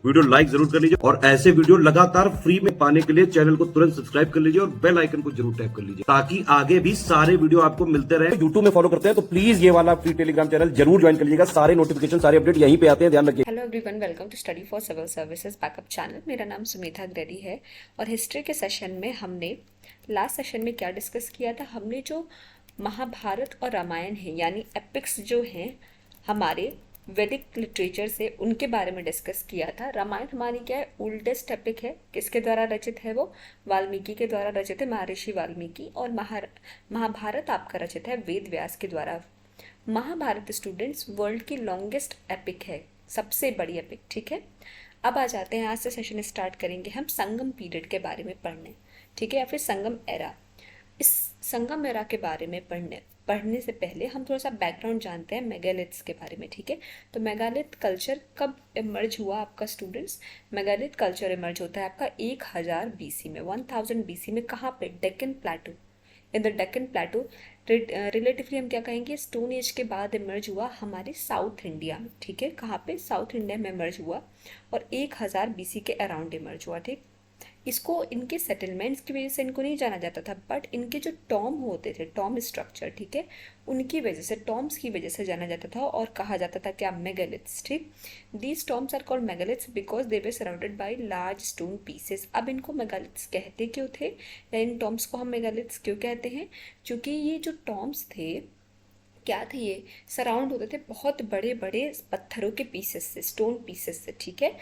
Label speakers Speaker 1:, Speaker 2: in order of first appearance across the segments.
Speaker 1: Video like जरूर कर लीजिए और ऐसे वीडियो लगातार फ्री में पाने के लिए चैनल को तुरंत सब्सक्राइब कर लीजिए और बेल आइकन को जरूर टैप कर लीजिए ताकि आगे भी सारे वीडियो आपको मिलते रहे। यूट्यूब में फॉलो करते हैं तो प्लीज ये वाला फ्री टेलीग्राम चैनल जरूर ज्वाइन कर लीजिएगा। सारे नोटिफिकेशन सारे अपडेट यहीं पे आते हैं, ध्यान रखिए।
Speaker 2: Hello everyone, welcome to study for civil services backup channel. मेरा नाम सुमिता ग्रेडी है और हिस्ट्री के सेशन में हमने लास्ट सेशन में क्या डिस्कस किया था। हमने जो महाभारत और रामायण है यानी एपिक्स जो हैं हमारे वैदिक लिटरेचर से, उनके बारे में डिस्कस किया था। रामायण हमारी क्या है, ओल्डेस्ट एपिक है। किसके द्वारा रचित है वो? वाल्मीकि के द्वारा रचित है, महर्षि वाल्मीकि। और महाभारत आपका रचित है वेद व्यास के द्वारा। महाभारत स्टूडेंट्स वर्ल्ड की लॉन्गेस्ट एपिक है, सबसे बड़ी एपिक। ठीक है, अब आ जाते हैं, आज से सेशन स्टार्ट करेंगे हम संगम पीरियड के बारे में पढ़ने। ठीक है, या फिर संगम एरा। इस संगम एरा के बारे में पढ़ने से पहले हम थोड़ा सा बैकग्राउंड जानते हैं मेगालिथ्स के बारे में। ठीक है, तो मेगालिथ कल्चर कब इमर्ज हुआ आपका स्टूडेंट्स? मेगालिथ कल्चर इमर्ज होता है आपका 1000 बीसी में, 1000 बीसी में। कहाँ पे? Deccan प्लेटू। In the Deccan प्लेटू relatively हम क्या कहेंगे, स्टोन एज के बाद इमर्ज हुआ हमारे साउथ इंडिया में। ठीक है, कहाँ पे? साउथ इंडिया में इमर्ज हुआ और 1000 बीसी के अराउंड इमर्ज हुआ। ठीक, इसको इनके सेटलमेंट्स की वजह से इनको नहीं जाना जाता था, बट इनके जो टॉम होते थे, टॉम स्ट्रक्चर, ठीक है, उनकी वजह से, टॉम्स की वजह से जाना जाता था और कहा जाता था क्या? मेगालिथ्स। ठीक, these tombs are called megaliths because they were surrounded by large stone pieces. अब इनको मेगालिथ्स कहते क्यों थे, या इन टॉम्स को हम मेगालिथ्स क्यों कहते हैं? क्योंकि ये जो टॉम्स थे, क्या थे ये? सराउंड होते थे बहुत बड़े बड़े पत्थरों के पीसेस से, स्टोन पीसेस से। ठीक है,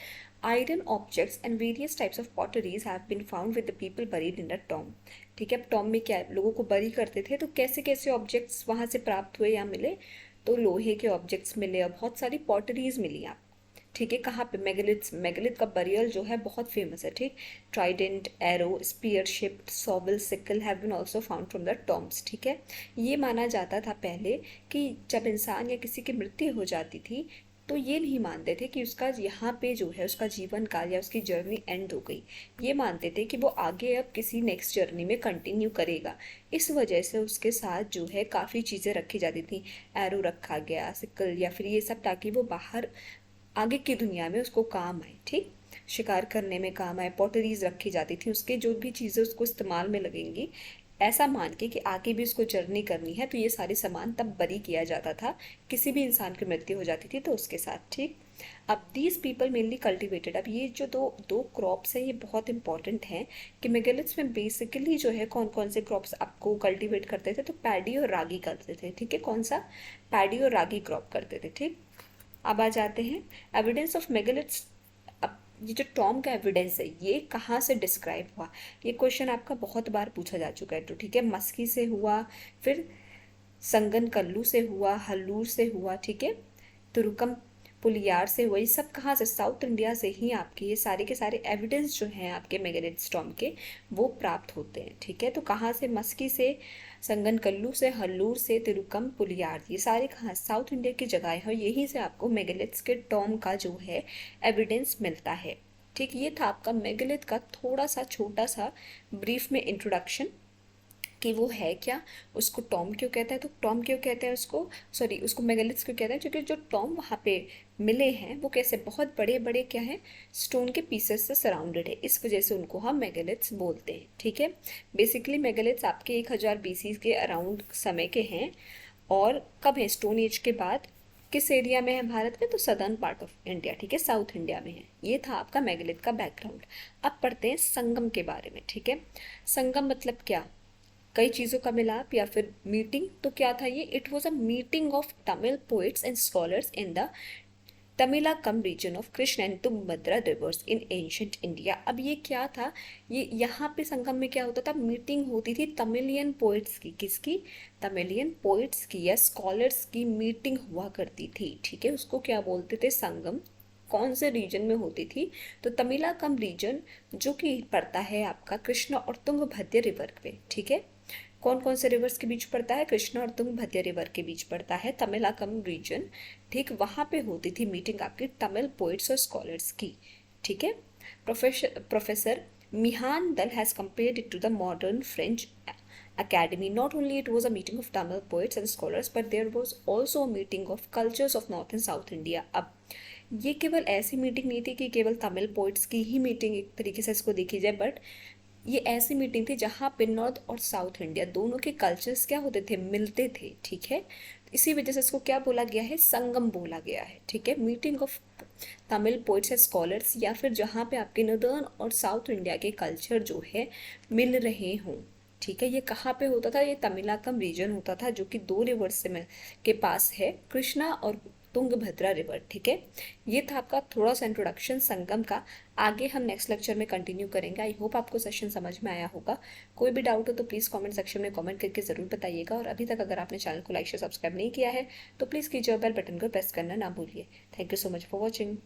Speaker 2: iron objects and various types of potteries have been found with the people buried in the tomb. ठीक है, अब टॉम में क्या है, लोगों को बरी करते थे, तो कैसे कैसे ऑब्जेक्ट्स वहाँ से प्राप्त हुए या मिले? तो लोहे के ऑब्जेक्ट्स मिले और बहुत सारी पॉटरीज मिली आप। ठीक है, कहाँ पे? मेगालिथ्स। मेगालिथ का बरियल जो है बहुत फेमस है। ठीक, trident, arrow, spear ship, shovel, sickle have been also found from the tombs. ठीक है, ये माना जाता था पहले कि जब इंसान या किसी की मृत्यु हो जाती थी तो ये नहीं मानते थे कि उसका यहाँ पे जो है उसका जीवन काल या उसकी जर्नी एंड हो गई। ये मानते थे कि वो आगे अब किसी नेक्स्ट जर्नी में कंटिन्यू करेगा। इस वजह से उसके साथ जो है काफ़ी चीज़ें रखी जाती थी। एरो रखा गया, सिकल या फिर ये सब, ताकि वो बाहर आगे की दुनिया में उसको काम आए। ठीक, शिकार करने में काम आए। पॉटरीज रखी जाती थी, उसके जो भी चीज़ें उसको इस्तेमाल में लगेंगी, ऐसा मान के कि आगे भी उसको जर्नी करनी है, तो ये सारे सामान तब बरी किया जाता था। किसी भी इंसान की मृत्यु हो जाती थी तो उसके साथ। ठीक, अब दीज पीपल मेनली कल्टिवेटेड। अब ये जो दो दो क्रॉप्स हैं ये बहुत इंपॉर्टेंट हैं कि मेगालिथ्स में बेसिकली जो है कौन कौन से क्रॉप्स आपको कल्टिवेट करते थे? तो पैडी और रागी करते थे। ठीक है, कौन सा? पैडी और रागी क्रॉप करते थे। ठीक, अब आ जाते हैं एविडेंस ऑफ मेगालिथ्स। अब ये जो टॉम का एविडेंस है ये कहाँ से डिस्क्राइब हुआ? ये क्वेश्चन आपका बहुत बार पूछा जा चुका है। तो ठीक है, मस्की से हुआ, फिर संगन कल्लू से हुआ, हल्लूर से हुआ, ठीक है, तुरुकम पुलियार से हुआ। ये सब कहाँ से? साउथ इंडिया से ही आपके ये सारे के सारे एविडेंस जो हैं आपके मेगालिथ टॉम के वो प्राप्त होते हैं। ठीक है, तो कहाँ से? मस्की से, संगन कल्लू से, हल्लूर से, तिरुकम पुलियार, ये सारे कहाँ? साउथ इंडिया की जगह है और यहीं से आपको मेगालिथ्स के टॉम का जो है एविडेंस मिलता है। ठीक, ये था आपका मेगालिथ का थोड़ा सा छोटा सा ब्रीफ में इंट्रोडक्शन कि वो है क्या, उसको टॉम क्यों कहते हैं। तो टॉम क्यों कहते हैं उसको, सॉरी, उसको मेगालिथ्स क्यों कहते हैं? क्योंकि जो टॉम वहाँ पे मिले हैं वो कैसे, बहुत बड़े बड़े क्या हैं, स्टोन के पीसेस से सराउंडेड है, इस वजह से उनको हम मेगालिथ्स बोलते हैं। ठीक है, बेसिकली मेगालिथ्स आपके 1000 बीसी के अराउंड समय के हैं और कब है? स्टोन एज के बाद। किस एरिया में है भारत में? तो सदर्न पार्ट ऑफ इंडिया। ठीक है, साउथ इंडिया में है। ये था आपका मेगालिथ का बैकग्राउंड। अब पढ़ते हैं संगम के बारे में। ठीक है, संगम मतलब क्या? कई चीज़ों का मिलाप या फिर मीटिंग। तो क्या था ये? It was a meeting of Tamil poets and scholars in the Tamilakam region of Krishna and Tungabhadra rivers in ancient India. अब ये क्या था? ये यहाँ पे संगम में क्या होता था? मीटिंग होती थी तमिलियन पोइट्स की। किसकी? तमिलियन पोइट्स की या स्कॉलर्स की मीटिंग हुआ करती थी। ठीक है, उसको क्या बोलते थे? संगम। कौन से रीजन में होती थी? तो तमिलाकम रीजन, जो कि पड़ता है आपका कृष्णा और तुंगभद्र रिवर पे। ठीक है, कौन कौन से रिवर्स के बीच पड़ता है? कृष्णा और तुंगभद्र रिवर के बीच पड़ता है तमिलाकम रीजन। ठीक, वहाँ पे होती थी मीटिंग आपकी तमिल पोइट्स और स्कॉलर्स की। ठीक है, प्रोफेसर मिहान दल has compared it to the modern French academy. Not only it was a meeting of Tamil poets and scholars, but there was also a meeting of cultures of North and South India. अब ये केवल ऐसी meeting नहीं थी कि केवल Tamil poets की ही meeting एक तरीके से इसको देखी जाए, बट ये ऐसी मीटिंग थी जहाँ पे नॉर्थ और साउथ इंडिया दोनों के कल्चर्स क्या होते थे, मिलते थे, ठीक है। इसी वजह से इसको क्या बोला गया है, संगम बोला गया है, ठीक है। Meeting of Tamil poets and scholars, या फिर जहाँ पे आपके नॉर्दर्न और साउथ इंडिया के कल्चर जो है मिल रहे हों, ठीक है। ये कहाँ पे होता था, ये तमिलाकम रीजन होता था, जो कि दो रिवर्स से में के पास है, कृष्णा और तुंगभद्रा रिवर, ठीक है। ये था आपका थोड़ा सा इंट्रोडक्शन संगम का। आगे हम नेक्स्ट लेक्चर में कंटिन्यू करेंगे। आई होप आपको सेशन समझ में आया होगा। कोई भी डाउट हो तो प्लीज़ कमेंट सेक्शन में कमेंट करके ज़रूर बताइएगा, और अभी तक अगर आपने चैनल को लाइक शेयर सब्सक्राइब नहीं किया है तो प्लीज़ कीजिए और बेल बटन को प्रेस करना ना भूलिए। Thank you so much for watching.